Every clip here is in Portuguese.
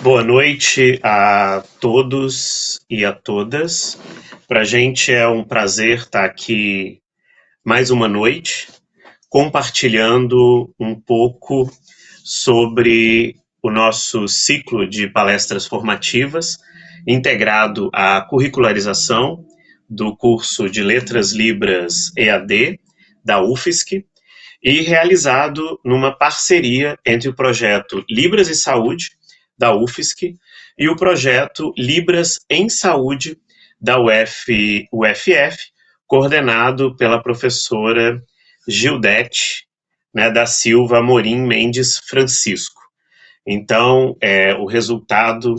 Boa noite a todos e a todas. Para a gente é um prazer estar aqui mais uma noite, compartilhando um pouco sobre o nosso ciclo de palestras formativas, integrado à curricularização do curso de Letras Libras EAD da UFSC e realizado numa parceria entre o projeto Libras e Saúde, da UFSC, e o projeto Libras em Saúde, da UFF, coordenado pela professora Gildete, né, da Silva Amorim Mendes Francisco. Então, o resultado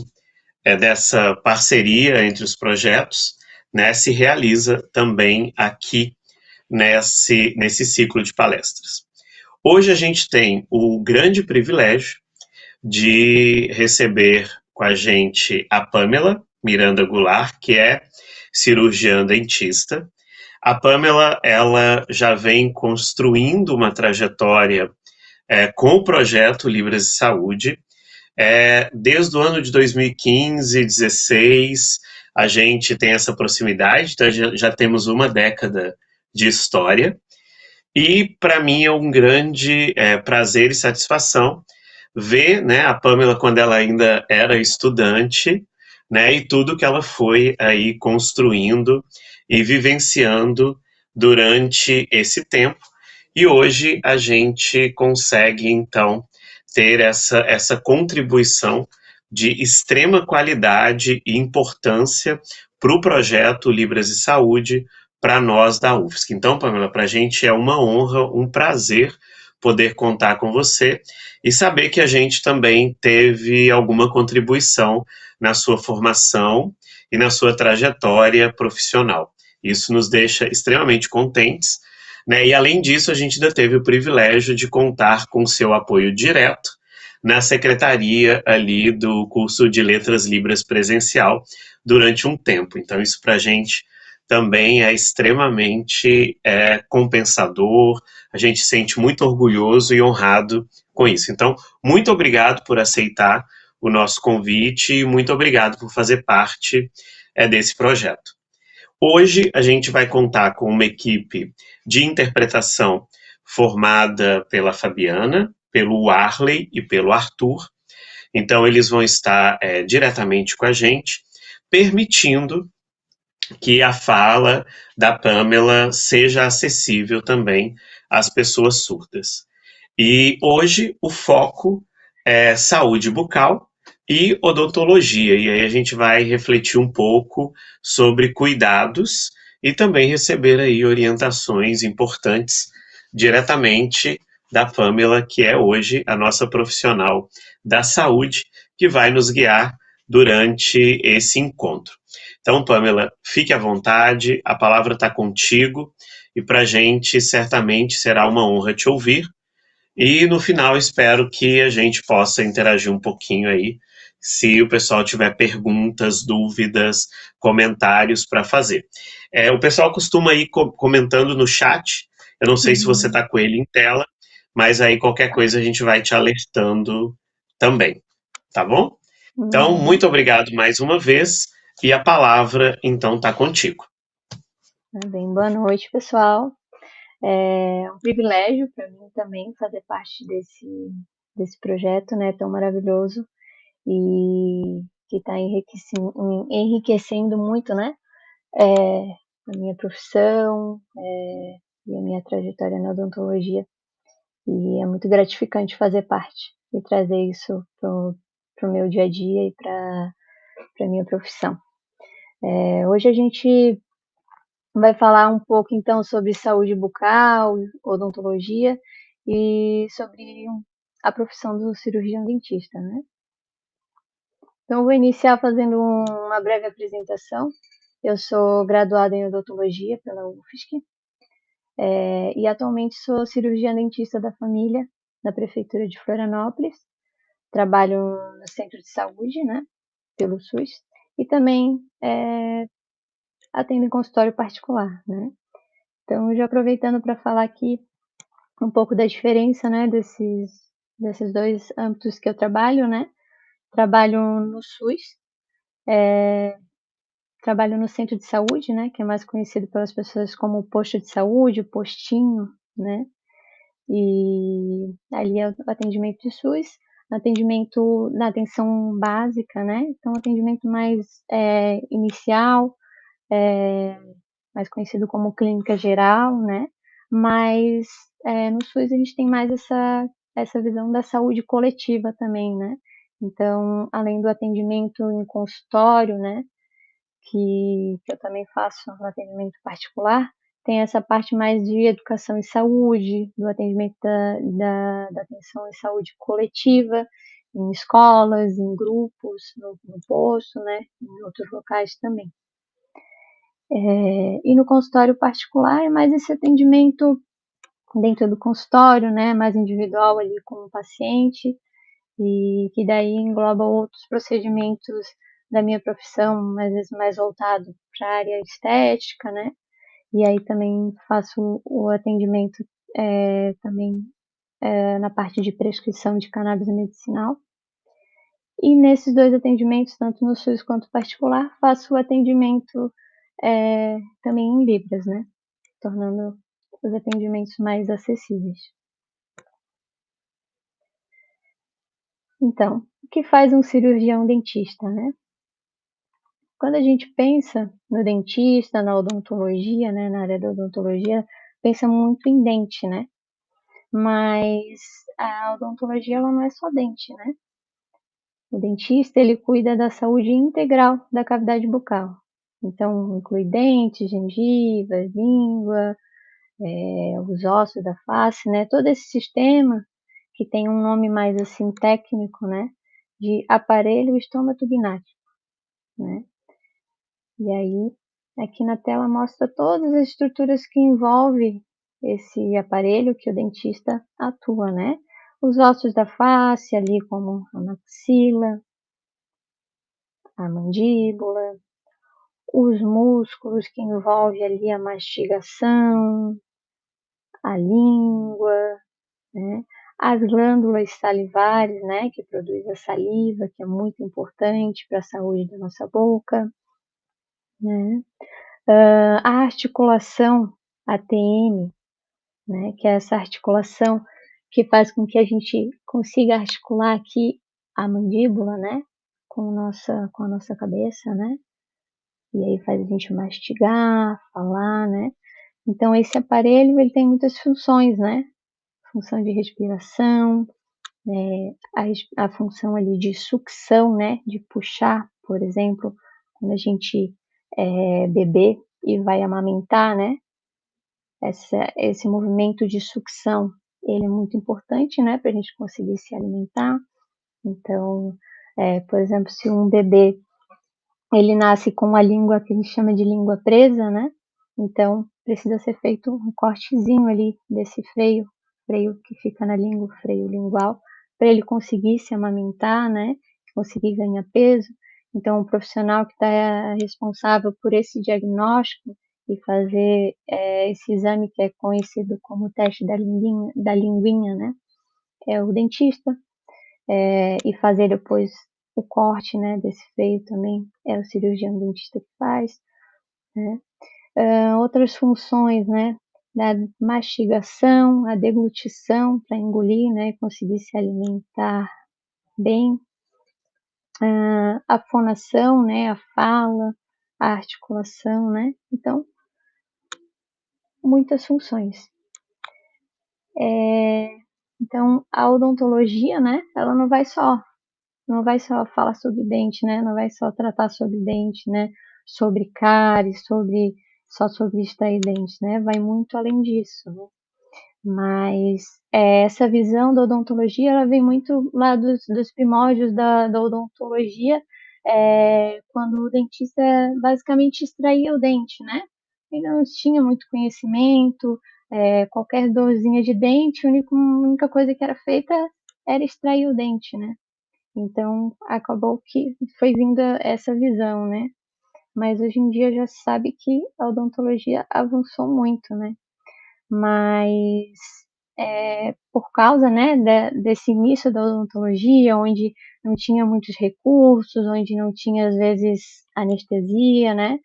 dessa parceria entre os projetos, né, se realiza também aqui nesse ciclo de palestras. Hoje a gente tem o grande privilégio de receber com a gente a Pamela Miranda Goulart, que é cirurgiã dentista. A Pamela, ela já vem construindo uma trajetória com o projeto Libras de Saúde. Desde o ano de 2015, 2016, a gente tem essa proximidade, então já temos uma década de história. E para mim é um grande prazer e satisfação ver, né, a Pamela quando ela ainda era estudante, né, e tudo que ela foi aí construindo e vivenciando durante esse tempo. E hoje a gente consegue então ter essa contribuição de extrema qualidade e importância para o projeto Libras de Saúde para nós da UFSC. Então, Pamela, para a gente é uma honra, um prazer poder contar com você e saber que a gente também teve alguma contribuição na sua formação e na sua trajetória profissional. Isso nos deixa extremamente contentes, né? E além disso, a gente ainda teve o privilégio de contar com seu apoio direto na secretaria ali do curso de Letras Libras presencial durante um tempo. Então, isso para a gente também é extremamente compensador, a gente se sente muito orgulhoso e honrado com isso. Então, muito obrigado por aceitar o nosso convite e muito obrigado por fazer parte desse projeto. Hoje a gente vai contar com uma equipe de interpretação formada pela Fabiana, pelo Arley e pelo Arthur. Então, eles vão estar diretamente com a gente, permitindo que a fala da Pamela seja acessível também às pessoas surdas. E hoje o foco é saúde bucal e odontologia. E aí a gente vai refletir um pouco sobre cuidados e também receber aí orientações importantes diretamente da Pamela, que é hoje a nossa profissional da saúde, que vai nos guiar durante esse encontro. Então, Pamela, fique à vontade, a palavra está contigo e para a gente certamente será uma honra te ouvir. E no final espero que a gente possa interagir um pouquinho aí, se o pessoal tiver perguntas, dúvidas, comentários para fazer. O pessoal costuma ir comentando no chat, eu não sei se você Uhum. está com ele em tela, mas aí qualquer coisa a gente vai te alertando também, tá bom? Então, Uhum. muito obrigado mais uma vez, e a palavra então está contigo. Bem, boa noite, pessoal. É um privilégio para mim também fazer parte desse projeto, né, tão maravilhoso e que está enriquecendo muito, né, a minha profissão, e a minha trajetória na odontologia. E é muito gratificante fazer parte e trazer isso pro meu dia a dia e para a minha profissão. Hoje a gente vai falar um pouco então sobre saúde bucal, odontologia e sobre a profissão do cirurgião dentista, né? Então eu vou iniciar fazendo uma breve apresentação. Eu sou graduada em odontologia pela UFSC, e atualmente sou cirurgiã dentista da família na prefeitura de Florianópolis. Trabalho no centro de saúde, né, pelo SUS, e também atendo em consultório particular, né? Então, já aproveitando para falar aqui um pouco da diferença, né, desses dois âmbitos que eu trabalho, né? Trabalho no SUS, trabalho no centro de saúde, né? Que é mais conhecido pelas pessoas como posto de saúde, postinho, né? E ali é o atendimento de SUS, atendimento na atenção básica, né? Então, atendimento mais inicial, mais conhecido como clínica geral, né? Mas no SUS a gente tem mais essa visão da saúde coletiva também, né? Então, além do atendimento em consultório, né? Que eu também faço no atendimento particular, tem essa parte mais de educação e saúde, do atendimento da atenção e saúde coletiva, em escolas, em grupos, no posto, né? Em outros locais também. E no consultório particular é mais esse atendimento dentro do consultório, né, mais individual ali com o paciente, e que daí engloba outros procedimentos da minha profissão, às vezes mais voltado para a área estética, né, e aí também faço o atendimento também na parte de prescrição de cannabis medicinal. E nesses dois atendimentos, tanto no SUS quanto particular, faço o atendimento também em Libras, né, tornando os atendimentos mais acessíveis. Então, o que faz um cirurgião dentista, né? Quando a gente pensa no dentista, na odontologia, né, na área da odontologia, pensa muito em dente, né? Mas a odontologia ela não é só dente, né? O dentista ele cuida da saúde integral da cavidade bucal. Então, inclui dentes, gengiva, língua, os ossos da face, né? Todo esse sistema que tem um nome mais assim técnico, né? De aparelho estomatognático, né? E aí, aqui na tela mostra todas as estruturas que envolvem esse aparelho que o dentista atua, né? Os ossos da face, ali como a maxila, a mandíbula, os músculos que envolvem ali a mastigação, a língua, né? As glândulas salivares, né, que produz a saliva, que é muito importante para a saúde da nossa boca, né? A articulação ATM, né, que é essa articulação que faz com que a gente consiga articular aqui a mandíbula, né, com a nossa cabeça, né? E aí faz a gente mastigar, falar, né? Então esse aparelho ele tem muitas funções, né? Função de respiração, a função ali de sucção, né? De puxar, por exemplo, quando a gente bebê e vai amamentar, né? Esse movimento de sucção, ele é muito importante, né? Para a gente conseguir se alimentar. Então, por exemplo, se um bebê ele nasce com a língua que a gente chama de língua presa, né? Então, precisa ser feito um cortezinho ali desse freio que fica na língua, o freio lingual, para ele conseguir se amamentar, né? Conseguir ganhar peso. Então, o profissional que está responsável por esse diagnóstico e fazer esse exame que é conhecido como teste da linguinha, né? É o dentista. E fazer depois o corte, né, desse freio também é o cirurgião dentista que faz, né? Outras funções, né, da mastigação, a deglutição para engolir, né, conseguir se alimentar bem, a fonação, né, a fala, a articulação, né? Então, muitas funções. Então, a odontologia, né, ela não vai só falar sobre dente, né? Não vai só tratar sobre dente, né? Sobre cárie, só sobre extrair dente, né? Vai muito além disso, né? Mas essa visão da odontologia, ela vem muito lá dos primórdios da odontologia, quando o dentista basicamente extraía o dente, né? Ele não tinha muito conhecimento, qualquer dorzinha de dente, a única coisa que era feita era extrair o dente, né? Então, acabou que foi vindo essa visão, né? Mas hoje em dia já se sabe que a odontologia avançou muito, né? Mas por causa, né, desse início da odontologia, onde não tinha muitos recursos, onde não tinha, às vezes, anestesia, né,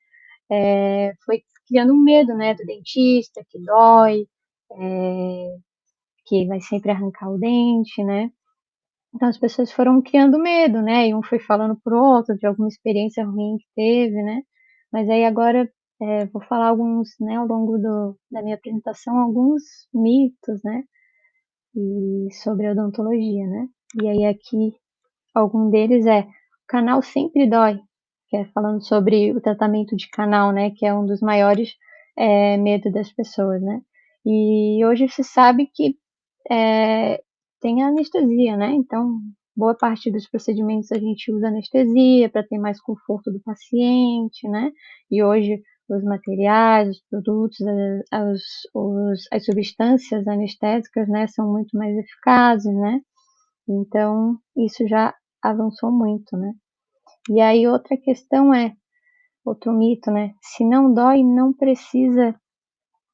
foi criando um medo, né, do dentista, que dói, que vai sempre arrancar o dente, né. Então as pessoas foram criando medo, né, e um foi falando pro outro de alguma experiência ruim que teve, né. Mas aí agora, vou falar alguns, né, ao longo da minha apresentação, alguns mitos, né, e sobre a odontologia, né. E aí aqui, algum deles é: "O canal sempre dói", que é falando sobre o tratamento de canal, né, que é um dos maiores, medo das pessoas, né. E hoje se sabe que tem a anestesia, né, então boa parte dos procedimentos a gente usa anestesia para ter mais conforto do paciente, né, e hoje os materiais, os produtos, as substâncias anestésicas, né, são muito mais eficazes, né, então isso já avançou muito, né. E aí outra questão outro mito, né, se não dói não precisa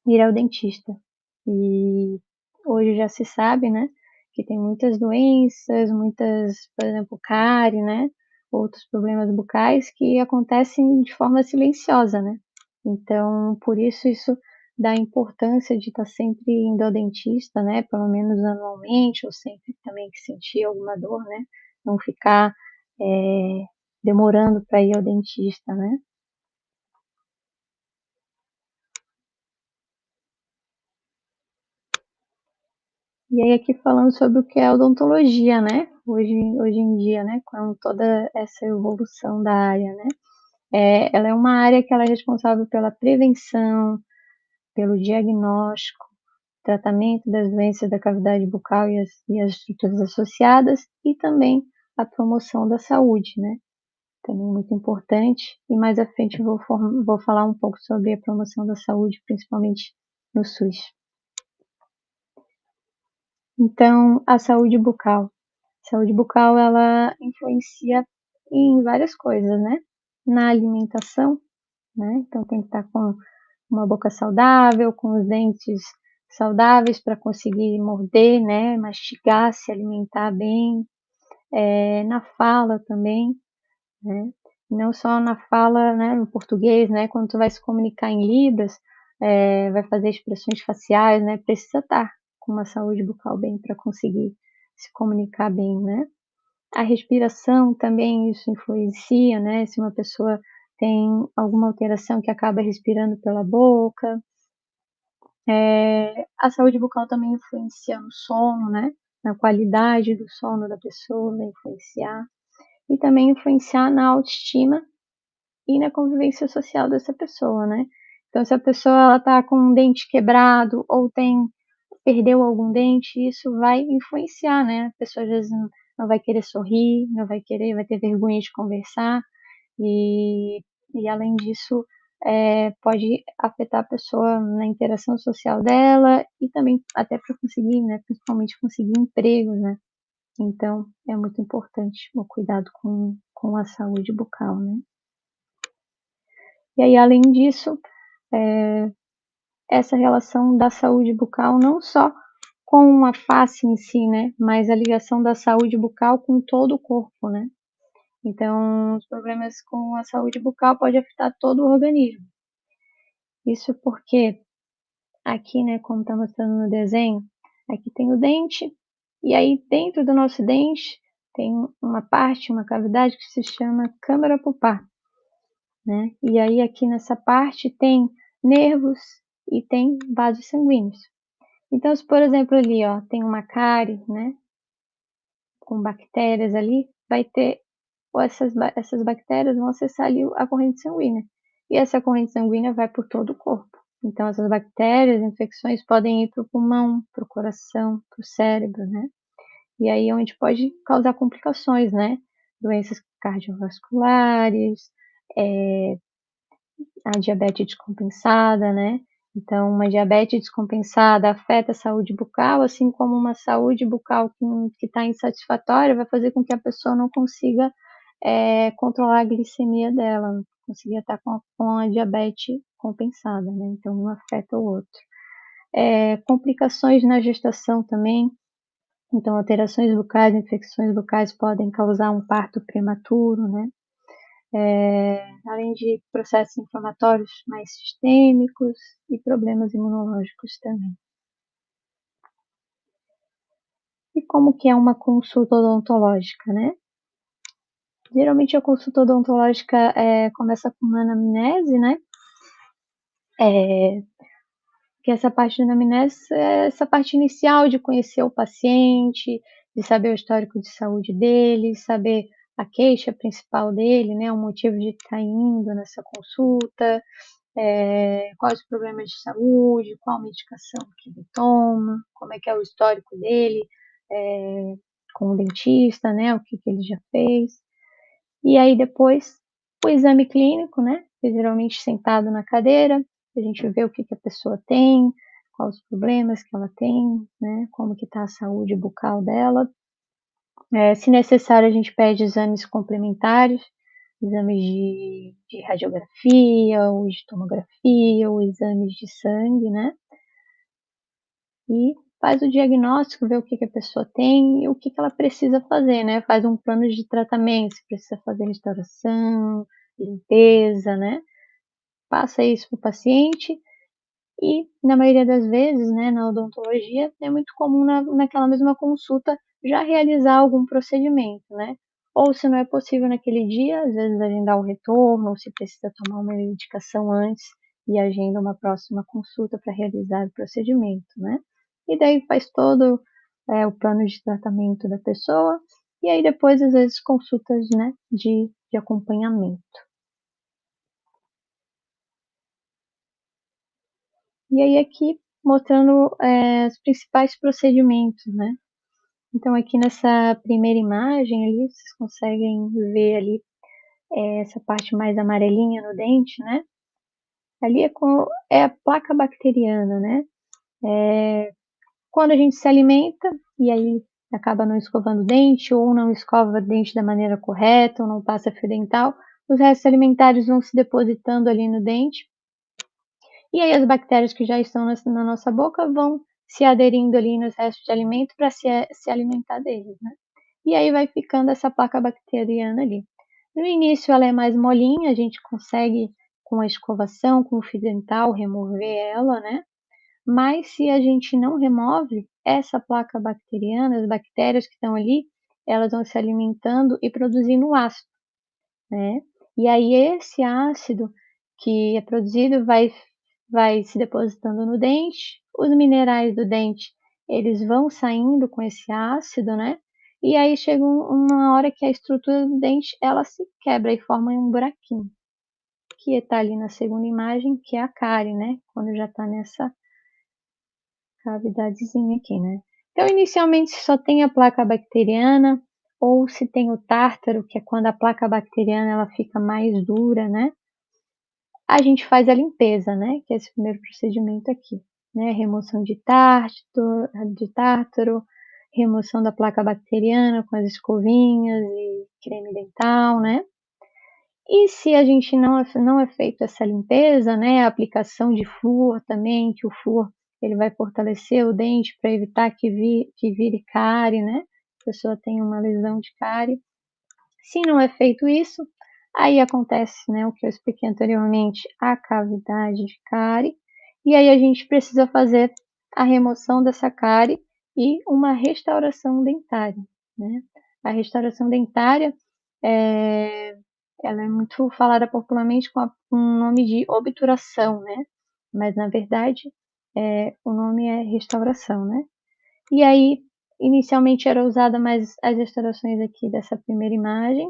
ir ao dentista. E hoje já se sabe, né, que tem muitas doenças, por exemplo, cárie, né, outros problemas bucais que acontecem de forma silenciosa, né. Então, por isso dá importância de estar sempre indo ao dentista, né, pelo menos anualmente ou sempre também que sentir alguma dor, né, não ficar, demorando para ir ao dentista, né. E aí aqui falando sobre o que é odontologia, né, hoje em dia, né, com toda essa evolução da área, né. Ela é uma área que ela é responsável pela prevenção, pelo diagnóstico, tratamento das doenças da cavidade bucal e as estruturas associadas, e também a promoção da saúde, né, também muito importante. E mais à frente eu vou falar um pouco sobre a promoção da saúde, principalmente no SUS. Então, a saúde bucal. Saúde bucal ela influencia em várias coisas, né? Na alimentação, né? Então tem que estar com uma boca saudável, com os dentes saudáveis para conseguir morder, né? Mastigar, se alimentar bem. Na fala também, né? Não só na fala, né, no português, né? Quando tu vai se comunicar em libras, vai fazer expressões faciais, né? Precisa estar com uma saúde bucal bem para conseguir se comunicar bem, né? A respiração também isso influencia, né, se uma pessoa tem alguma alteração que acaba respirando pela boca. A saúde bucal também influencia no sono, né, na qualidade do sono da pessoa, vai influenciar. E também influenciar na autoestima e na convivência social dessa pessoa, né. Então se a pessoa ela tá com um dente quebrado ou perdeu algum dente, isso vai influenciar, né, a pessoa às vezes não vai querer sorrir, vai ter vergonha de conversar, e além disso, pode afetar a pessoa na interação social dela e também até para conseguir, né, principalmente conseguir emprego, né. Então é muito importante o cuidado com a saúde bucal, né. E aí além disso, essa relação da saúde bucal não só com a face em si, né, mas a ligação da saúde bucal com todo o corpo, né. Então, os problemas com a saúde bucal pode afetar todo o organismo. Isso porque aqui, né, como está mostrando no desenho, aqui tem o dente, e aí dentro do nosso dente tem uma parte, uma cavidade que se chama câmara pulpar, né. E aí aqui nessa parte tem nervos e tem vasos sanguíneos. Então se, por exemplo, ali, ó, tem uma cárie, né, com bactérias ali, vai ter ou essas bactérias vão acessar ali a corrente sanguínea, e essa corrente sanguínea vai por todo o corpo. Então essas bactérias, infecções podem ir para o pulmão, para o coração, para o cérebro, né. E aí é onde pode causar complicações, né, doenças cardiovasculares, a diabetes descompensada, né. Então uma diabetes descompensada afeta a saúde bucal, assim como uma saúde bucal que está insatisfatória vai fazer com que a pessoa não consiga, controlar a glicemia dela, não conseguir estar com a diabetes compensada, né, então um afeta o outro. complicações na gestação também. Então, alterações bucais, infecções bucais podem causar um parto prematuro, né? Além de processos inflamatórios mais sistêmicos e problemas imunológicos também. E como que é uma consulta odontológica, né? Geralmente a consulta odontológica começa com uma anamnese, né? Que essa parte da anamnese é essa parte inicial de conhecer o paciente, de saber o histórico de saúde dele, saber a queixa principal dele, né? O motivo de estar indo nessa consulta, quais os problemas de saúde, qual medicação que ele toma, como é que é o histórico dele com o dentista, né? O que ele já fez. E aí depois o exame clínico, né? Geralmente sentado na cadeira, a gente vê o que a pessoa tem, quais os problemas que ela tem, né? Como que está a saúde bucal dela. Se necessário, a gente pede exames complementares, exames de radiografia, ou de tomografia, ou exames de sangue, né? E faz o diagnóstico, vê o que a pessoa tem e o que ela precisa fazer, né? Faz um plano de tratamento, se precisa fazer restauração, limpeza, né? Passa isso para o paciente e, na maioria das vezes, né, na odontologia, é muito comum naquela mesma consulta já realizar algum procedimento, né? Ou se não é possível naquele dia, às vezes agendar o retorno, ou se precisa tomar uma medicação antes e agenda uma próxima consulta para realizar o procedimento, né? E daí faz todo o plano de tratamento da pessoa e aí depois, às vezes, consultas, né, de acompanhamento. E aí aqui mostrando os principais procedimentos, né? Então aqui nessa primeira imagem ali, vocês conseguem ver ali essa parte mais amarelinha no dente, né? Ali é a placa bacteriana, né? Quando a gente se alimenta e aí acaba não escovando o dente ou não escova o dente da maneira correta ou não passa fio dental, os restos alimentares vão se depositando ali no dente. E aí as bactérias que já estão na nossa boca vão se aderindo ali nos restos de alimento para se alimentar deles, né? E aí vai ficando essa placa bacteriana ali. No início ela é mais molinha, a gente consegue com a escovação, com o fio dental, remover ela, né? Mas se a gente não remove essa placa bacteriana, as bactérias que estão ali, elas vão se alimentando e produzindo ácido, né? E aí esse ácido que é produzido vai se depositando no dente, os minerais do dente, eles vão saindo com esse ácido, né? E aí chega uma hora que a estrutura do dente, ela se quebra e forma um buraquinho, que está ali na segunda imagem, que é a cárie, né? Quando já está nessa cavidadezinha aqui, né? Então, inicialmente, só tem a placa bacteriana, ou se tem o tártaro, que é quando a placa bacteriana ela fica mais dura, né? A gente faz a limpeza, né? Que é esse primeiro procedimento aqui, né? Remoção de tártaro, remoção da placa bacteriana com as escovinhas e creme dental, né? E se a gente não é feito essa limpeza, né? A aplicação de flúor também, que o flúor ele vai fortalecer o dente para evitar que vire cárie, né? A pessoa tem uma lesão de cárie. Se não é feito isso, aí acontece, né, o que eu expliquei anteriormente, a cavidade de cárie, e aí a gente precisa fazer a remoção dessa cárie e uma restauração dentária, né? A restauração dentária, ela é muito falada popularmente com um nome de obturação, né? Mas na verdade, o nome é restauração, né? E aí, inicialmente era usada mais as restaurações aqui dessa primeira imagem,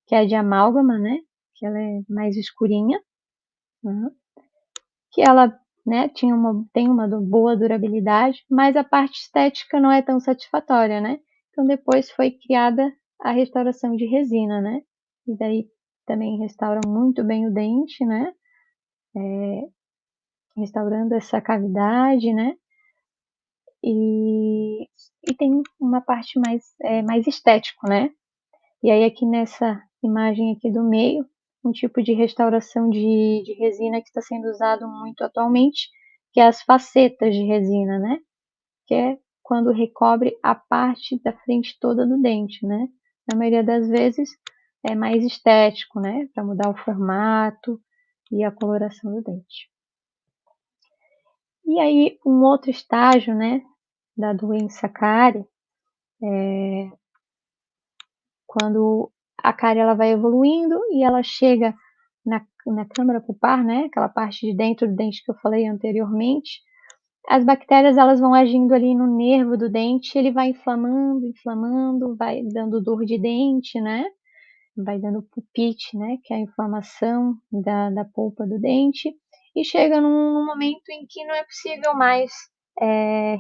que é a de amálgama, né? Que ela é mais escurinha, né? Que ela, né, tem uma boa durabilidade, mas a parte estética não é tão satisfatória, né? Então depois foi criada a restauração de resina, né? E daí também restaura muito bem o dente, né? Restaurando essa cavidade, né? E tem uma parte mais estético, né? E aí aqui nessa imagem aqui do meio, um tipo de restauração de resina que está sendo usado muito atualmente, que é as facetas de resina, né? Que é quando recobre a parte da frente toda do dente, né? Na maioria das vezes é mais estético, né? Para mudar o formato e a coloração do dente. E aí, um outro estágio, né, da doença cárie é quando a cárie ela vai evoluindo e ela chega na câmara pulpar, né, aquela parte de dentro do dente que eu falei anteriormente. As bactérias elas vão agindo ali no nervo do dente, ele vai inflamando, inflamando, vai dando dor de dente, né? Vai dando pulpite, né? Que é a inflamação da polpa do dente. E chega num momento em que não é possível mais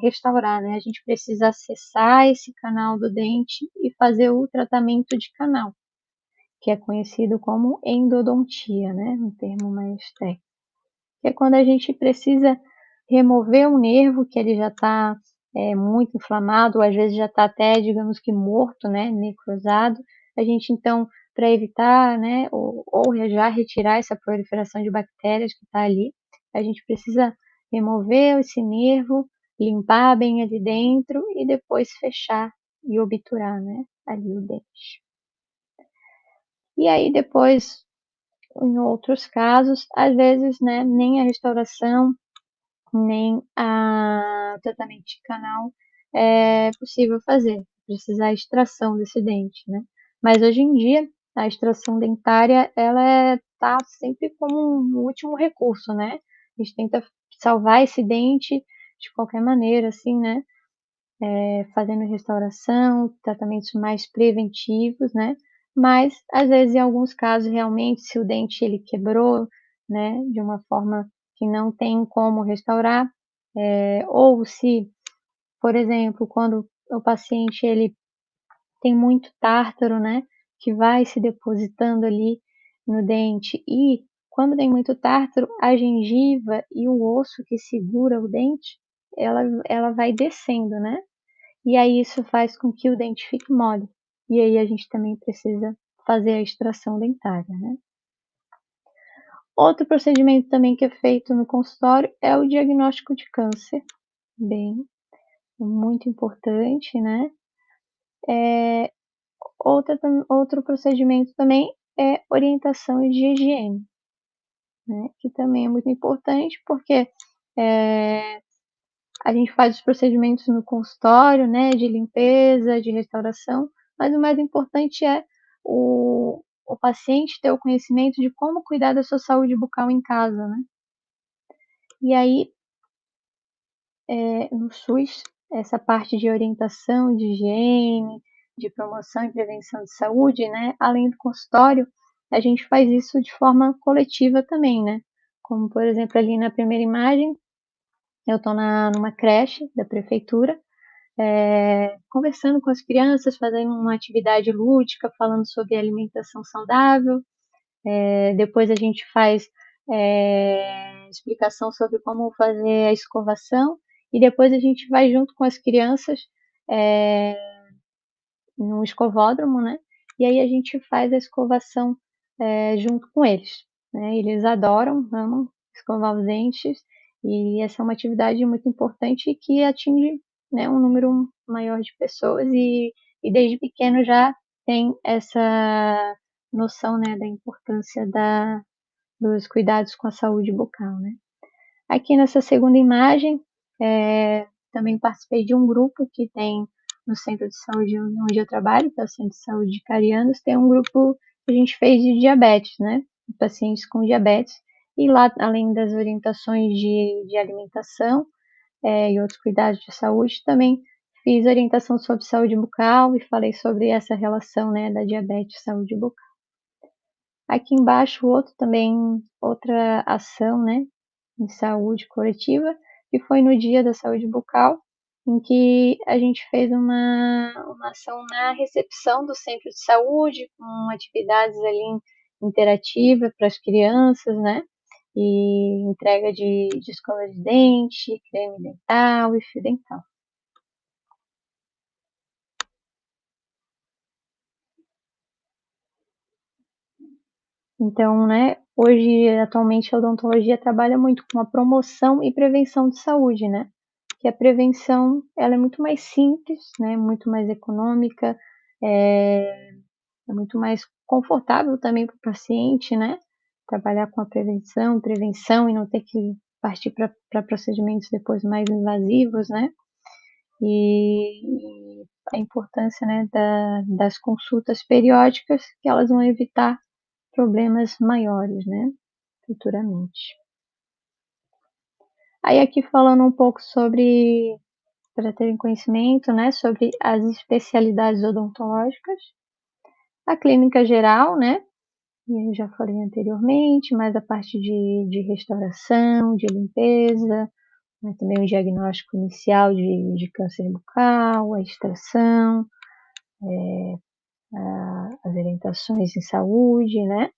restaurar, né? A gente precisa acessar esse canal do dente e fazer o tratamento de canal, que é conhecido como endodontia, né? Um termo mais técnico. Que é quando a gente precisa remover um nervo que ele já está muito inflamado, ou às vezes já está até, digamos que morto, né, necrosado. A gente então, para evitar, né, ou já retirar essa proliferação de bactérias que está ali, a gente precisa remover esse nervo, limpar bem ali dentro e depois fechar e obturar, né, ali o dente. E aí depois, em outros casos, às vezes, né, nem a restauração nem o tratamento de canal é possível fazer, precisa a extração desse dente, né? Mas hoje em dia, a extração dentária, ela tá sempre como um último recurso, né? A gente tenta salvar esse dente de qualquer maneira, assim, né? Fazendo restauração, tratamentos mais preventivos, né? Mas, às vezes, em alguns casos, realmente, se o dente ele quebrou, né, de uma forma que não tem como restaurar, ou se, por exemplo, quando o paciente ele tem muito tártaro, né, que vai se depositando ali no dente e quando tem muito tártaro, a gengiva e o osso que segura o dente, ela vai descendo, né? E aí isso faz com que o dente fique mole. E aí a gente também precisa fazer a extração dentária, né? Outro procedimento também que é feito no consultório é o diagnóstico de câncer, bem, muito importante, né? Outro procedimento também é orientação de higiene, né? Que também é muito importante porque a gente faz os procedimentos no consultório, né? De limpeza, de restauração, mas o mais importante é o paciente ter o conhecimento de como cuidar da sua saúde bucal em casa, né? E aí, no SUS, essa parte de orientação, de higiene, de promoção e prevenção de saúde, né? Além do consultório, a gente faz isso de forma coletiva também, né? Como, por exemplo, ali na primeira imagem, eu estou numa creche da prefeitura, conversando com as crianças, fazendo uma atividade lúdica, falando sobre alimentação saudável. Depois a gente faz explicação sobre como fazer a escovação e depois a gente vai junto com as crianças no escovódromo, né? E aí a gente faz a escovação junto com eles, né? Eles adoram, amam escovar os dentes e essa é uma atividade muito importante que atinge, né, um número maior de pessoas e desde pequeno já tem essa noção, né, da importância dos cuidados com a saúde bucal, né? Aqui nessa segunda imagem, também participei de um grupo que tem no centro de saúde onde eu trabalho, que é o Centro de Saúde de Carianos, tem um grupo que a gente fez de diabetes, né? Pacientes com diabetes. E lá, além das orientações de alimentação e outros cuidados de saúde, também fiz orientação sobre saúde bucal e falei sobre essa relação, né, da diabetes e saúde bucal. Aqui embaixo, outra ação, né, em saúde coletiva, que foi no Dia da Saúde Bucal, em que a gente fez uma ação na recepção do centro de saúde, com atividades ali interativas para as crianças, né? E entrega de escova de dente, creme dental e fio dental. Então, né, Hoje, atualmente, a odontologia trabalha muito com a promoção e prevenção de saúde, né? Que a prevenção, ela é muito mais simples, né? Muito mais econômica, é muito mais confortável também para o paciente, né? Trabalhar com a prevenção e não ter que partir para procedimentos depois mais invasivos, né? E a importância, né, das consultas periódicas, que elas vão evitar problemas maiores, né, futuramente. Aí aqui falando um pouco sobre, para terem conhecimento, né, sobre as especialidades odontológicas, a clínica geral, né, eu já falei anteriormente, mas a parte de restauração, de limpeza, né, também o diagnóstico inicial de câncer bucal, a extração, as orientações em saúde, né?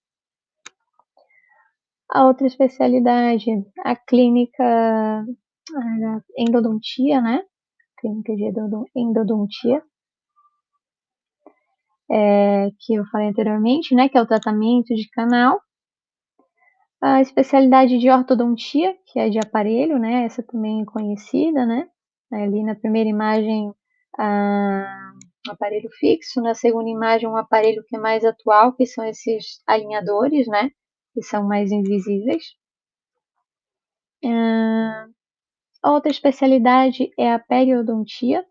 A outra especialidade, a clínica a endodontia, né? Clínica de endodontia, que eu falei anteriormente, né? Que é o tratamento de canal. A especialidade de ortodontia, que é de aparelho, né? Essa também é conhecida, né? Ali na primeira imagem, um aparelho fixo, na segunda imagem, um aparelho que é mais atual, que são esses alinhadores, né? Que são mais invisíveis. A outra especialidade é a periodontia,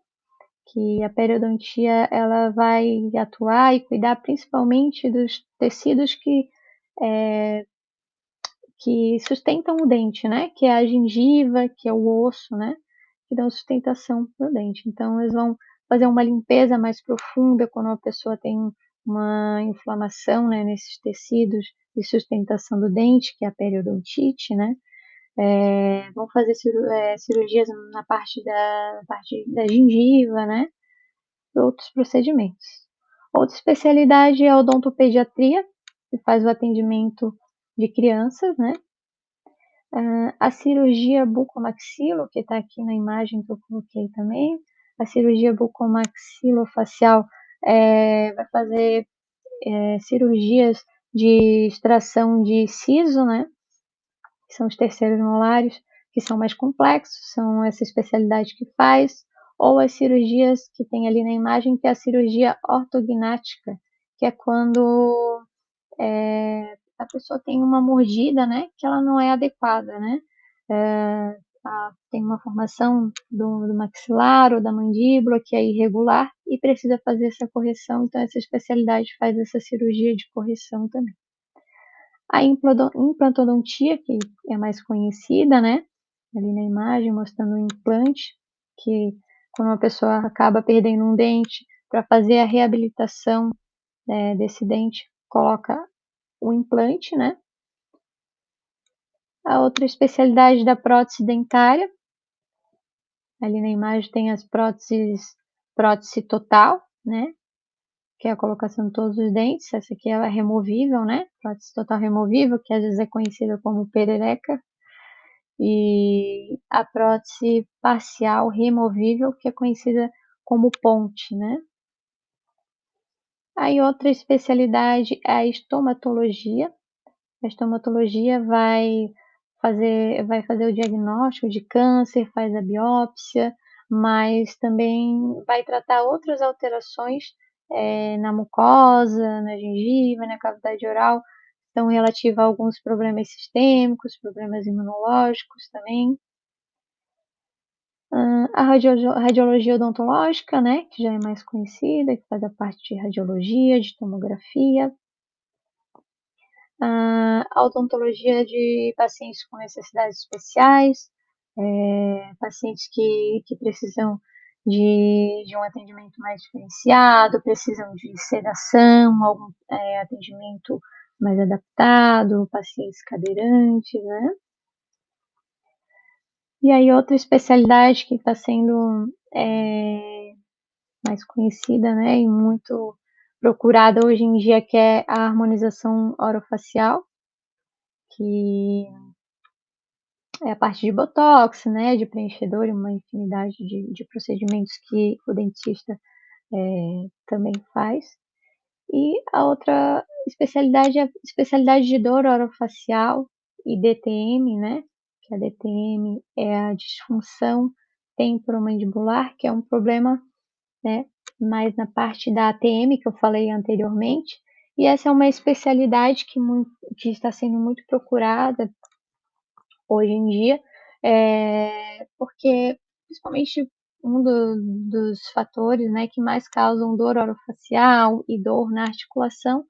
que a periodontia ela vai atuar e cuidar principalmente dos tecidos que sustentam o dente, né? Que é a gengiva, que é o osso, né? Que dão sustentação para o dente. Então, eles vão fazer uma limpeza mais profunda quando a pessoa tem uma inflamação, né, nesses tecidos de sustentação do dente, que é a periodontite, né? Vão fazer cirurgias na parte da gengiva, né? E outros procedimentos. Outra especialidade é a odontopediatria, que faz o atendimento de crianças, né? A cirurgia bucomaxilo, que está aqui na imagem que eu coloquei também, a cirurgia bucomaxilofacial vai fazer cirurgias de extração de siso, né? Que são os terceiros molares, que são mais complexos, são essa especialidade que faz, ou as cirurgias que tem ali na imagem, que é a cirurgia ortognática, que é quando a pessoa tem uma mordida, né, que ela não é adequada, né, tem uma formação do maxilar ou da mandíbula que é irregular e precisa fazer essa correção, então essa especialidade faz essa cirurgia de correção também. A implantodontia, que é mais conhecida, né, ali na imagem mostrando o implante, que quando uma pessoa acaba perdendo um dente, para fazer a reabilitação desse dente, coloca o implante, né? A outra especialidade da prótese dentária, ali na imagem tem as prótese total, né? Que é a colocação de todos os dentes, essa aqui é removível, né? Prótese total removível, que às vezes é conhecida como perereca, e a prótese parcial removível, que é conhecida como ponte, né? Aí outra especialidade é a estomatologia. A estomatologia vai fazer o diagnóstico de câncer, faz a biópsia, mas também vai tratar outras alterações na mucosa, na gengiva, na cavidade oral, estão relativas a alguns problemas sistêmicos, problemas imunológicos também. A radiologia odontológica, né, que já é mais conhecida, que faz a parte de radiologia, de tomografia. A odontologia de pacientes com necessidades especiais, pacientes que precisam de um atendimento mais diferenciado, precisam de sedação, algum atendimento mais adaptado, pacientes cadeirantes, né? E aí outra especialidade que está sendo mais conhecida, né, e muito procurada hoje em dia, que é a harmonização orofacial, que é a parte de botox, né, de preenchedor e uma infinidade de procedimentos que o dentista também faz. E a outra especialidade é a especialidade de dor orofacial e DTM, né? Que a DTM é a disfunção temporomandibular, que é um problema, né, mais na parte da ATM que eu falei anteriormente. E essa é uma especialidade que está sendo muito procurada hoje em dia, porque principalmente dos fatores, né, que mais causam dor orofacial e dor na articulação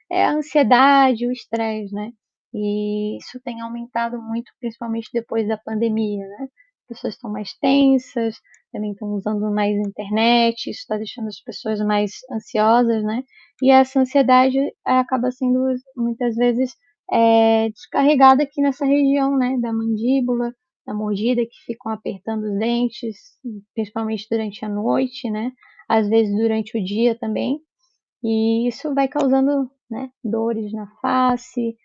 é a ansiedade, o estresse, né? E isso tem aumentado muito, principalmente depois da pandemia, né? As pessoas estão mais tensas, também estão usando mais internet, isso está deixando as pessoas mais ansiosas, né? E essa ansiedade acaba sendo muitas vezes descarregada aqui nessa região, né? Da mandíbula, da mordida, que ficam apertando os dentes, principalmente durante a noite, né? Às vezes durante o dia também. E isso vai causando, né, dores na face,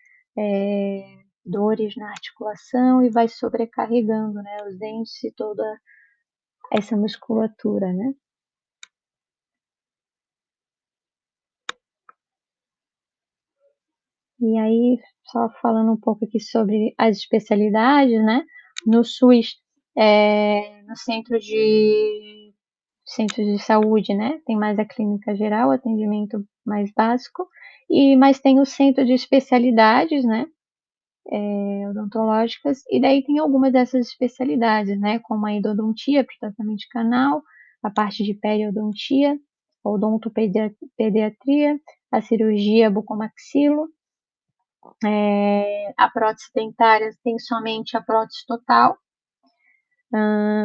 dores na articulação e vai sobrecarregando, né, os dentes e toda essa musculatura, né? E aí, só falando um pouco aqui sobre as especialidades, né? No SUS, no centros de saúde, né? Tem mais a clínica geral, atendimento mais básico, mas tem o centro de especialidades, né? Odontológicas, e daí tem algumas dessas especialidades, né? Como a endodontia para tratamento de canal, a parte de periodontia, odontopediatria, a cirurgia bucomaxilo, a prótese dentária tem somente a prótese total.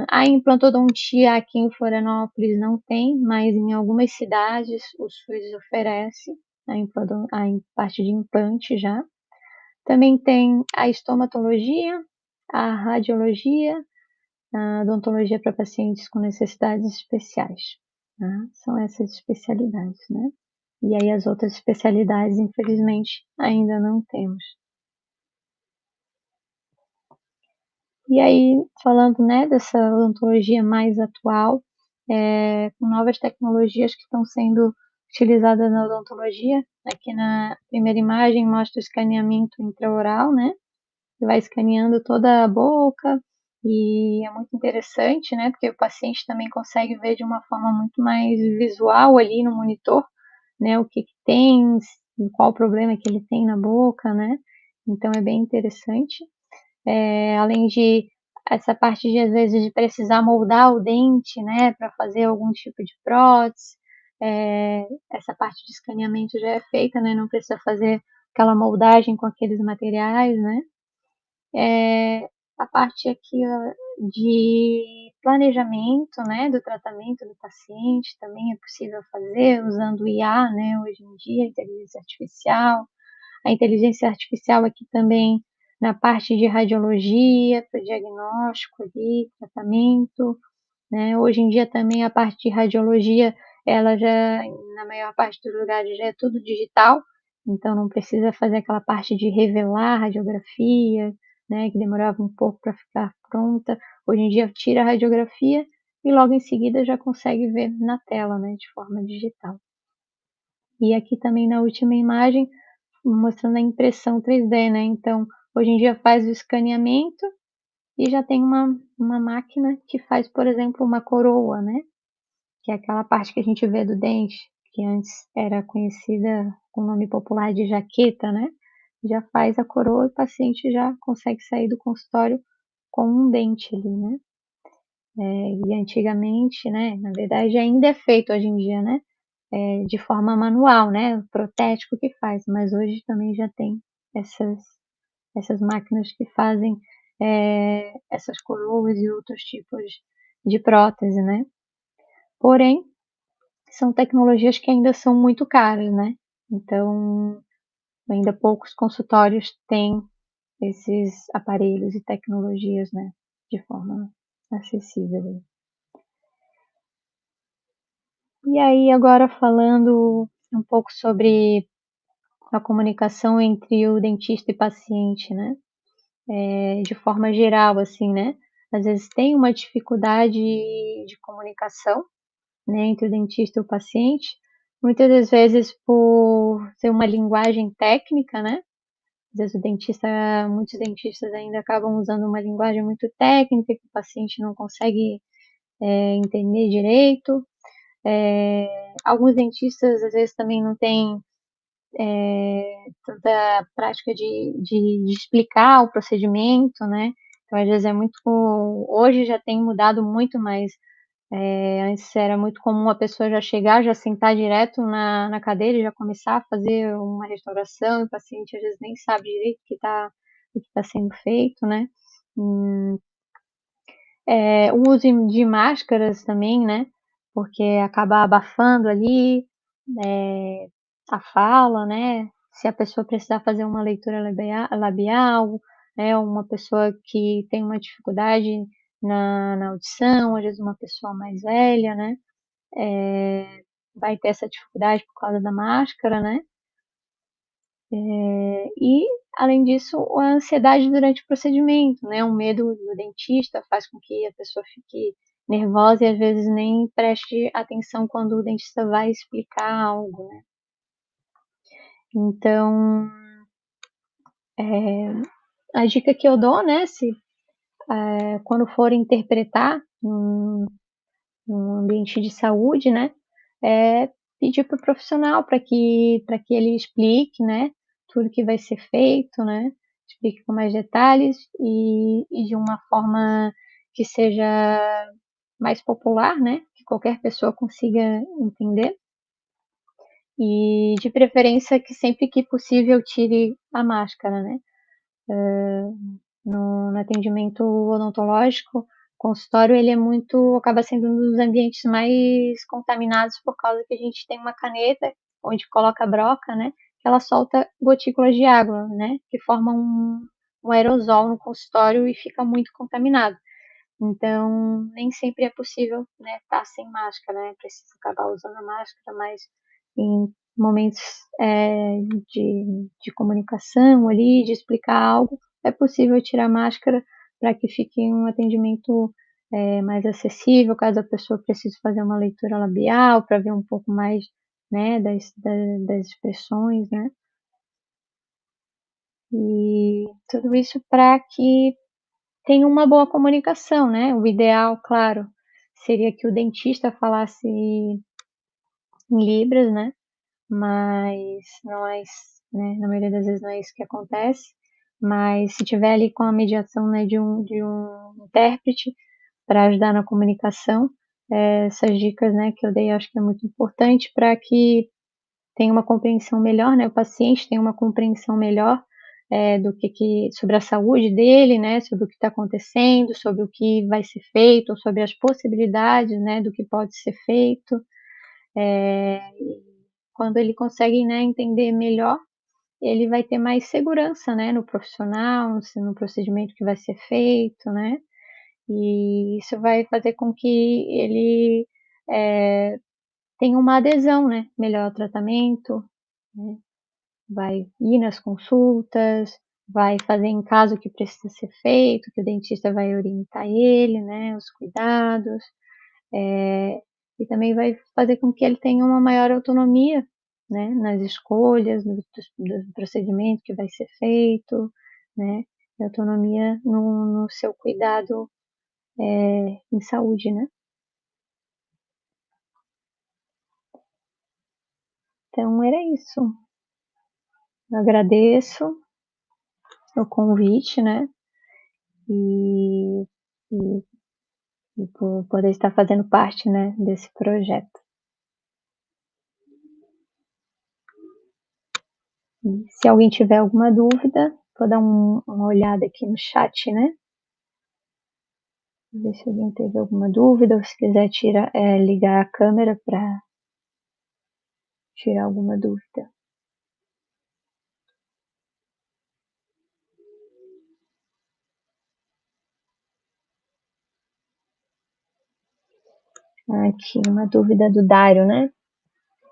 A implantodontia aqui em Florianópolis não tem, mas em algumas cidades o SUS oferece a parte de implante já. Também tem a estomatologia, a radiologia, a odontologia para pacientes com necessidades especiais. Tá? São essas especialidades, né? E aí as outras especialidades, infelizmente, ainda não temos. E aí, falando, né, dessa odontologia mais atual, com novas tecnologias que estão sendo utilizadas na odontologia, aqui na primeira imagem mostra o escaneamento intraoral, né, que vai escaneando toda a boca, e é muito interessante, né, porque o paciente também consegue ver de uma forma muito mais visual ali no monitor, né, o que tem, qual o problema que ele tem na boca, né, então é bem interessante. Além de essa parte de, às vezes, de precisar moldar o dente, né, para fazer algum tipo de prótese, essa parte de escaneamento já é feita, né, não precisa fazer aquela moldagem com aqueles materiais, né. A parte aqui de planejamento, né, do tratamento do paciente também é possível fazer usando o IA, né, hoje em dia, inteligência artificial. A inteligência artificial aqui também na parte de radiologia, para o diagnóstico ali, tratamento, né? Hoje em dia também a parte de radiologia, ela já, na maior parte dos lugares, já é tudo digital, então não precisa fazer aquela parte de revelar a radiografia, né, que demorava um pouco para ficar pronta. Hoje em dia tira a radiografia e logo em seguida já consegue ver na tela, né, de forma digital. E aqui também na última imagem, mostrando a impressão 3D, né? Então, hoje em dia faz o escaneamento e já tem uma máquina que faz, por exemplo, uma coroa, né? Que é aquela parte que a gente vê do dente, que antes era conhecida com o nome popular de jaqueta, né? Já faz a coroa e o paciente já consegue sair do consultório com um dente ali, né? E antigamente, né? Na verdade, ainda é feito hoje em dia, né? De forma manual, né? O protético que faz, mas hoje também já tem essas máquinas que fazem essas coroas e outros tipos de prótese, né? Porém, são tecnologias que ainda são muito caras, né? Então, ainda poucos consultórios têm esses aparelhos e tecnologias, né? De forma acessível. E aí, agora falando um pouco sobre a comunicação entre o dentista e paciente, né? De forma geral, assim, né? Às vezes tem uma dificuldade de comunicação, né, entre o dentista e o paciente, muitas das vezes por ser uma linguagem técnica, né? Às vezes muitos dentistas ainda acabam usando uma linguagem muito técnica que o paciente não consegue entender direito. Alguns dentistas às vezes também não têm tanta prática de explicar o procedimento, né? Então, às vezes hoje já tem mudado muito, mas antes era muito comum a pessoa já chegar, já sentar direto na cadeira e já começar a fazer uma restauração, e o paciente às vezes nem sabe direito o que tá sendo feito, né? O uso de máscaras também, né? Porque acaba abafando ali a fala, né? Se a pessoa precisar fazer uma leitura labial, né? Uma pessoa que tem uma dificuldade na audição, às vezes uma pessoa mais velha, né? Vai ter essa dificuldade por causa da máscara, né? E, além disso, a ansiedade durante o procedimento, né? O medo do dentista faz com que a pessoa fique nervosa e às vezes nem preste atenção quando o dentista vai explicar algo, né? Então, a dica que eu dou, né? Quando for interpretar num ambiente de saúde, né? É pedir para o profissional para que ele explique, né? Tudo que vai ser feito, né? Explique com mais detalhes e de uma forma que seja mais popular, né? Que qualquer pessoa consiga entender. E de preferência que sempre que possível tire a máscara, né? No atendimento odontológico, o consultório ele acaba sendo um dos ambientes mais contaminados por causa que a gente tem uma caneta onde coloca a broca, né? Que ela solta gotículas de água, né? Que formam um aerosol no consultório e fica muito contaminado. Então, nem sempre é possível, né, estar sem máscara, né? Precisa acabar usando a máscara, mas em momentos de comunicação ali, de explicar algo, é possível tirar a máscara para que fique um atendimento mais acessível, caso a pessoa precise fazer uma leitura labial, para ver um pouco mais, né, das expressões, né? E tudo isso para que tenha uma boa comunicação, né? O ideal, claro, seria que o dentista falasse em libras, né? Mas não é isso, né? Na maioria das vezes não é isso que acontece. Mas se tiver ali com a mediação, né, de um intérprete para ajudar na comunicação, essas dicas, né, que eu dei, acho que é muito importante para que tenha uma compreensão melhor, né? O paciente tem uma compreensão melhor sobre a saúde dele, né? Sobre o que está acontecendo, sobre o que vai ser feito, sobre as possibilidades, né? Do que pode ser feito. Quando ele consegue, né, entender melhor, ele vai ter mais segurança, né? No profissional, no procedimento que vai ser feito, né? E isso vai fazer com que ele tenha uma adesão, né? Melhor ao tratamento, né? Vai ir nas consultas, vai fazer em casa o que precisa ser feito, que o dentista vai orientar ele, né, os cuidados, e também vai fazer com que ele tenha uma maior autonomia, né, nas escolhas, do procedimento que vai ser feito, né, e autonomia no seu cuidado em saúde, né. Então era isso. Eu agradeço o convite, né, e, e e por poder estar fazendo parte, né, desse projeto. E se alguém tiver alguma dúvida, vou dar uma olhada aqui no chat, né? Ver se alguém teve alguma dúvida, ou se quiser ligar a câmera para tirar alguma dúvida. Aqui, uma dúvida do Dário, né?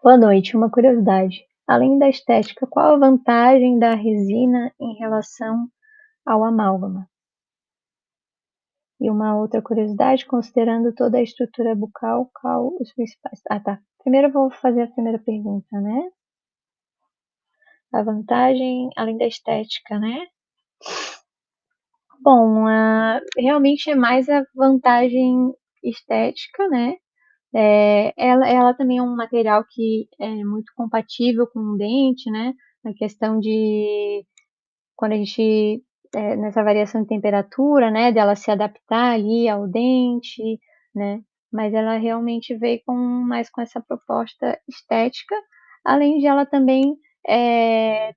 Boa noite, uma curiosidade. Além da estética, qual a vantagem da resina em relação ao amálgama? E uma outra curiosidade, considerando toda a estrutura bucal, qual os principais... Ah, tá. Primeiro eu vou fazer a primeira pergunta, né? A vantagem, além da estética, né? Bom, realmente é mais a vantagem estética, né? Ela também é um material que é muito compatível com o dente, né? A questão de quando a gente nessa variação de temperatura, né, dela se adaptar ali ao dente, né? Mas ela realmente veio mais com essa proposta estética, além de ela também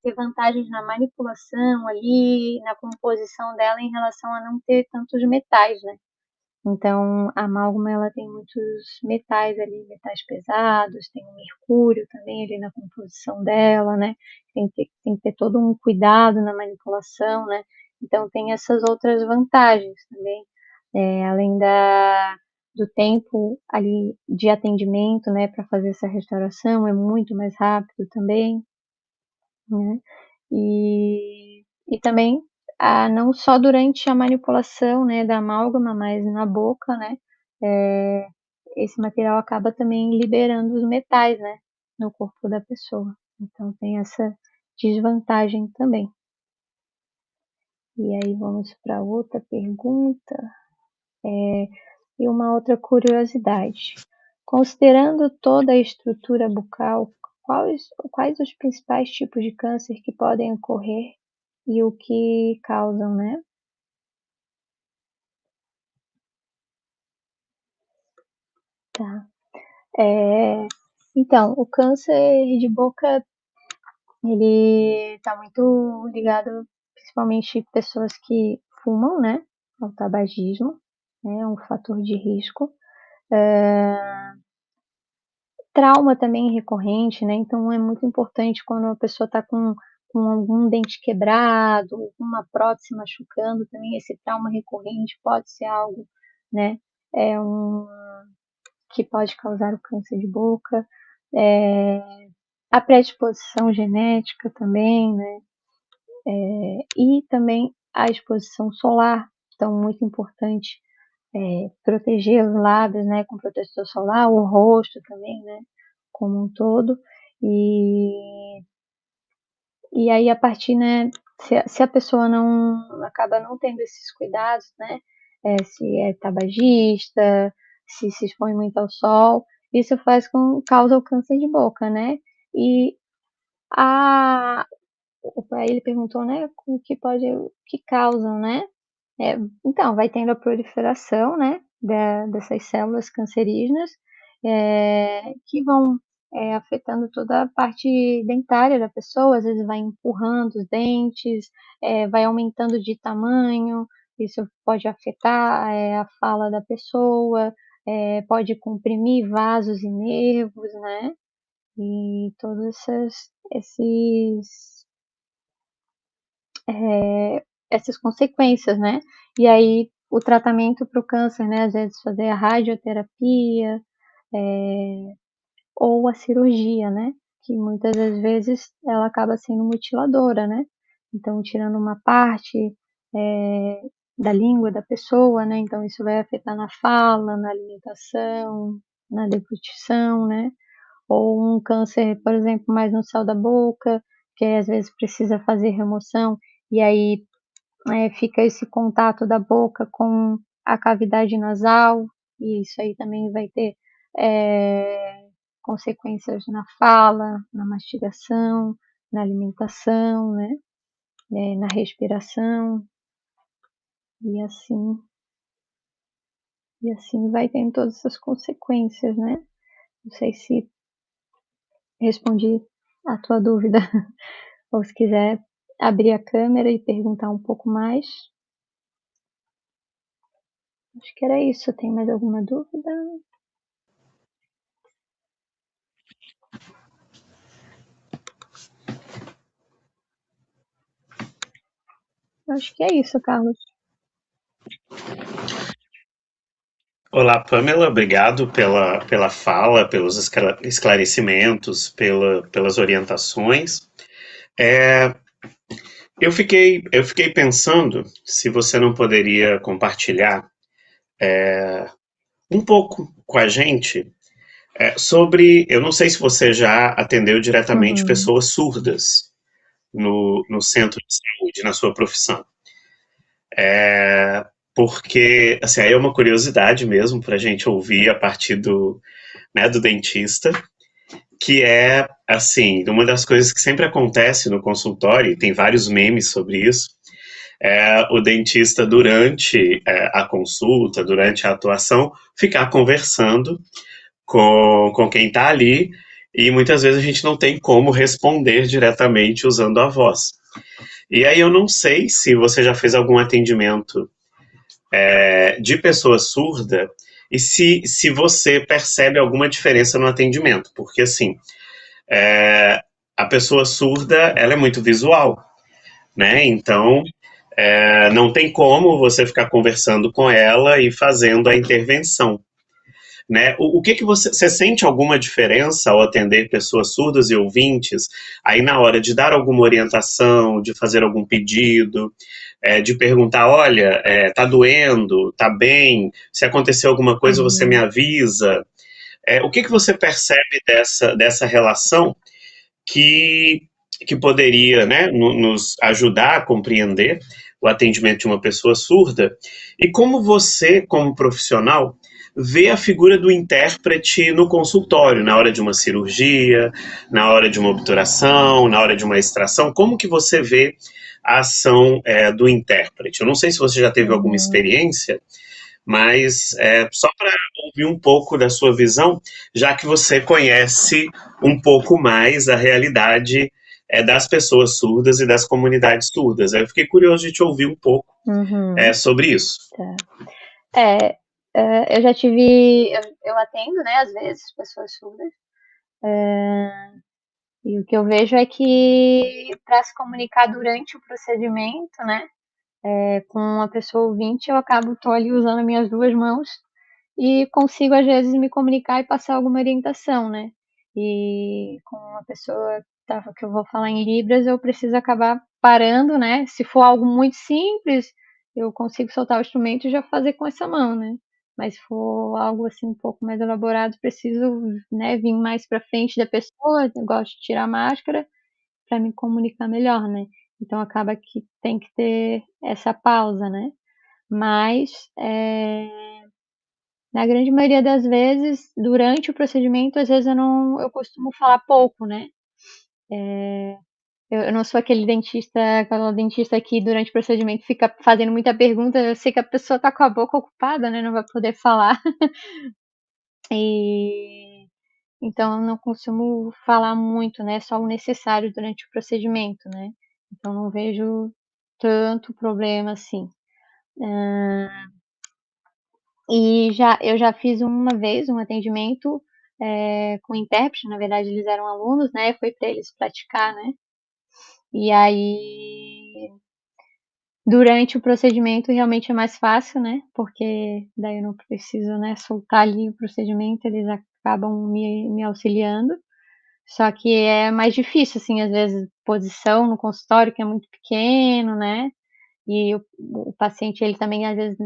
ter vantagens na manipulação ali, na composição dela em relação a não ter tantos metais, né? Então, a amálgama ela tem muitos metais ali, metais pesados, tem o mercúrio também ali na composição dela, né? Tem que ter todo um cuidado na manipulação, né? Então, tem essas outras vantagens também, além do tempo ali de atendimento, né, para fazer essa restauração, é muito mais rápido também, né? E também não só durante a manipulação, né, da amálgama, mas na boca, né, é, esse material acaba também liberando os metais, né, no corpo da pessoa. Então tem essa desvantagem também. E aí vamos para outra pergunta. E uma outra curiosidade. Considerando toda a estrutura bucal, quais os principais tipos de câncer que podem ocorrer e o que causam, né? Tá. Então, o câncer de boca, ele está muito ligado, principalmente pessoas que fumam, né? Ao tabagismo, né? É um fator de risco. Trauma também recorrente, né? Então é muito importante quando a pessoa está com algum dente quebrado, uma prótese machucando, também esse trauma recorrente pode ser algo, né? Que pode causar o câncer de boca. A predisposição genética também, né? E também a exposição solar, então muito importante proteger os lábios, né, com protetor solar, o rosto também, né, como um todo. E aí a partir, né, se a pessoa não acaba não tendo esses cuidados, né, se é tabagista, se expõe muito ao sol, isso causa o câncer de boca, né? E a ele perguntou, né, o que causam, né? Então, vai tendo a proliferação, né, dessas células cancerígenas, que vão afetando toda a parte dentária da pessoa, às vezes vai empurrando os dentes, vai aumentando de tamanho, isso pode afetar a fala da pessoa, pode comprimir vasos e nervos, né, e todos essas consequências, né? E aí o tratamento para o câncer, né? Às vezes fazer a radioterapia ou a cirurgia, né? Que muitas das vezes ela acaba sendo mutiladora, né? Então tirando uma parte da língua da pessoa, né? Então isso vai afetar na fala, na alimentação, na deglutição, né? Ou um câncer, por exemplo, mais no céu da boca, que às vezes precisa fazer remoção e aí fica esse contato da boca com a cavidade nasal, e isso aí também vai ter consequências na fala, na mastigação, na alimentação, né? Na respiração, e assim, e assim vai tendo todas essas consequências, né? Não sei se respondi a tua dúvida, ou se quiser abrir a câmera e perguntar um pouco mais. Acho que era isso. Tem mais alguma dúvida? Acho que é isso, Carlos. Olá, Pamela, obrigado pela fala, pelos esclarecimentos, pelas orientações. É, eu fiquei pensando se você não poderia compartilhar um pouco com a gente sobre. Eu não sei se você já atendeu diretamente Uhum. pessoas surdas no centro de saúde, na sua profissão. Porque, assim, aí é uma curiosidade mesmo para a gente ouvir a partir do dentista, que é, assim, uma das coisas que sempre acontece no consultório, e tem vários memes sobre isso, é o dentista, durante a consulta, durante a atuação, ficar conversando com quem está ali, e muitas vezes a gente não tem como responder diretamente usando a voz. E aí eu não sei se você já fez algum atendimento de pessoa surda e se você percebe alguma diferença no atendimento, porque assim, a pessoa surda, ela é muito visual, né? Então, não tem como você ficar conversando com ela e fazendo a intervenção, né? O que que você sente alguma diferença ao atender pessoas surdas e ouvintes, aí na hora de dar alguma orientação, de fazer algum pedido, de perguntar, olha, tá doendo, tá bem, se acontecer alguma coisa você me Uhum. avisa. O que que você percebe dessa relação que, que poderia, né, nos ajudar a compreender o atendimento de uma pessoa surda, e como você, como profissional, vê a figura do intérprete no consultório, na hora de uma cirurgia, na hora de uma obturação, na hora de uma extração, como que você vê a ação do intérprete? Eu não sei se você já teve alguma Uhum. experiência, mas só para ouvir um pouco da sua visão, já que você conhece um pouco mais a realidade das pessoas surdas e das comunidades surdas. Eu fiquei curioso de te ouvir um pouco Uhum. sobre isso. Tá. É, eu já tive, eu atendo, né, às vezes, pessoas surdas, e o que eu vejo é que para se comunicar durante o procedimento, né, com uma pessoa ouvinte, eu acabo tô ali usando minhas duas mãos e consigo às vezes me comunicar e passar alguma orientação, né? E com uma pessoa que eu vou falar em libras, eu preciso acabar parando, né? Se for algo muito simples, eu consigo soltar o instrumento e já fazer com essa mão, né? Mas se for algo assim um pouco mais elaborado, preciso, né, vir mais para frente da pessoa, eu gosto de tirar a máscara para me comunicar melhor, né? Então acaba que tem que ter essa pausa, né? Mas na grande maioria das vezes, durante o procedimento, às vezes eu costumo falar pouco, né? Eu não sou aquela dentista que durante o procedimento fica fazendo muita pergunta, eu sei que a pessoa tá com a boca ocupada, né? Não vai poder falar. E então eu não costumo falar muito, né? Só o necessário durante o procedimento, né? Então não vejo tanto problema assim. Eu já fiz uma vez um atendimento com intérprete, na verdade eles eram alunos, né? Foi para eles praticar, né? E aí, durante o procedimento realmente é mais fácil, né? Porque daí eu não preciso, né, soltar ali o procedimento, eles acabam me auxiliando. Só que é mais difícil, assim, às vezes, posição no consultório, que é muito pequeno, né? E o paciente, ele também, às vezes,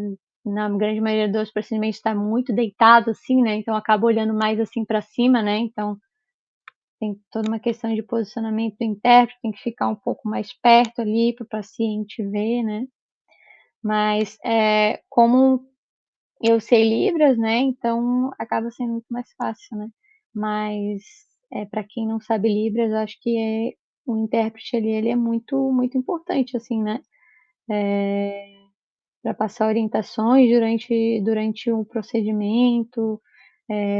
na grande maioria dos procedimentos, está muito deitado, assim, né? Então acaba olhando mais assim para cima, né? Então tem toda uma questão de posicionamento do intérprete, tem que ficar um pouco mais perto ali para o paciente ver, né? Mas como eu sei Libras, né? Então acaba sendo muito mais fácil, né? Mas para quem não sabe Libras, eu acho que o intérprete ali, ele é muito, muito importante, assim, né? Para passar orientações durante o procedimento,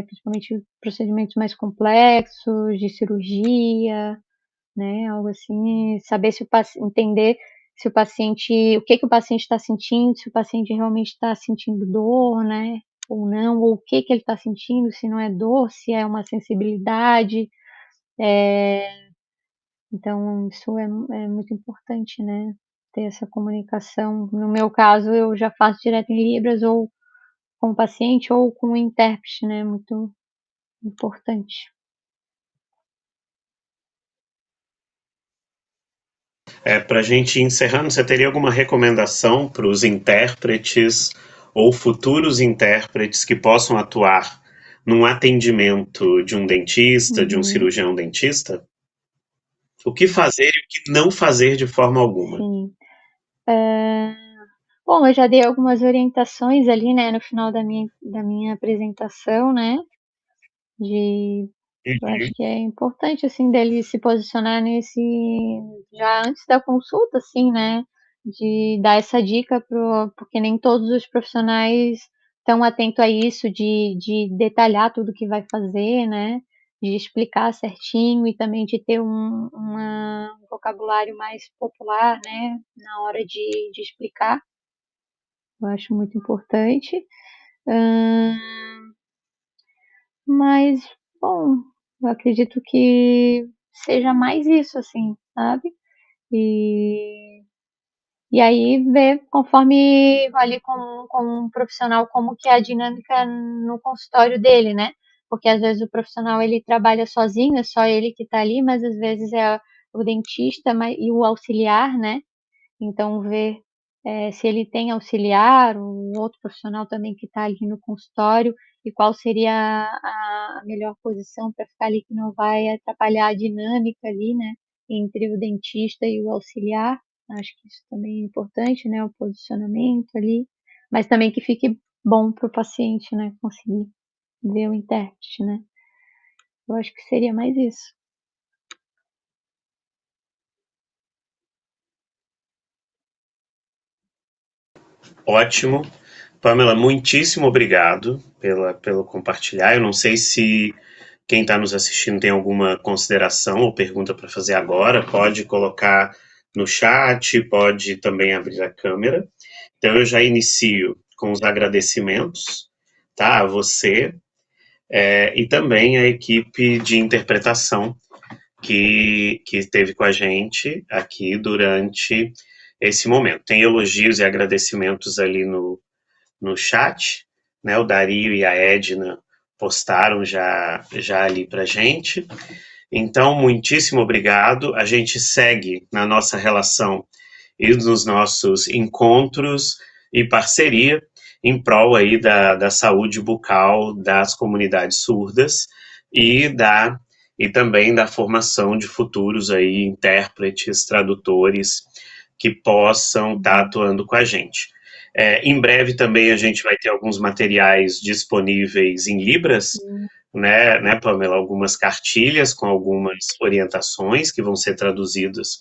principalmente procedimentos mais complexos, de cirurgia, né, algo assim, saber se entender se o paciente, o que que o paciente está sentindo, se o paciente realmente está sentindo dor, né, ou não, ou o que que ele está sentindo, se não é dor, se é uma sensibilidade, então isso é muito importante, né, ter essa comunicação. No meu caso, eu já faço direto em libras ou com o paciente ou com o intérprete, né, muito importante. Para a gente ir encerrando, você teria alguma recomendação para os intérpretes ou futuros intérpretes que possam atuar num atendimento de um dentista, de um cirurgião dentista? O que fazer e o que não fazer de forma alguma? Sim. Bom, eu já dei algumas orientações ali, né, no final da minha apresentação, né, eu acho Uhum. que é importante, assim, dele se posicionar já antes da consulta, assim, né, de dar essa dica porque nem todos os profissionais estão atentos a isso, de detalhar tudo que vai fazer, né, de explicar certinho e também de ter um vocabulário mais popular, né, na hora de explicar. Eu acho muito importante. Hã, mas, bom, eu acredito que seja mais isso, assim, sabe. E e aí ver conforme ali com um profissional como que é a dinâmica no consultório dele, né. Porque às vezes o profissional ele trabalha sozinho, é só ele que tá ali, mas às vezes é o dentista e o auxiliar, né. Então ver, se ele tem auxiliar, um outro profissional também que está ali no consultório, e qual seria a melhor posição para ficar ali, que não vai atrapalhar a dinâmica ali, né, entre o dentista e o auxiliar. Acho que isso também é importante, né, o posicionamento ali, mas também que fique bom para o paciente, né, conseguir ver o intérprete, né. Eu acho que seria mais isso. Ótimo. Pamela, muitíssimo obrigado pelo compartilhar. Eu não sei se quem está nos assistindo tem alguma consideração ou pergunta para fazer agora, pode colocar no chat, pode também abrir a câmera. Então eu já inicio com os agradecimentos, tá, a você e também a equipe de interpretação que esteve com a gente aqui durante esse momento. Tem elogios e agradecimentos ali no chat, né? O Dario e a Edna postaram já ali para gente. Então, muitíssimo obrigado. A gente segue na nossa relação e nos nossos encontros e parceria em prol aí da saúde bucal das comunidades surdas e e também da formação de futuros aí intérpretes, tradutores que possam estar atuando com a gente. Em breve também a gente vai ter alguns materiais disponíveis em Libras, né, Pamela? Algumas cartilhas com algumas orientações que vão ser traduzidas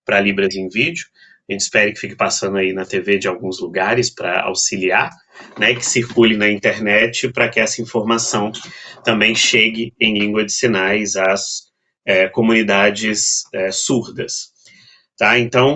para Libras em vídeo. A gente espera que fique passando aí na TV de alguns lugares para auxiliar, né, que circule na internet para que essa informação também chegue em língua de sinais às comunidades surdas. Tá? Então,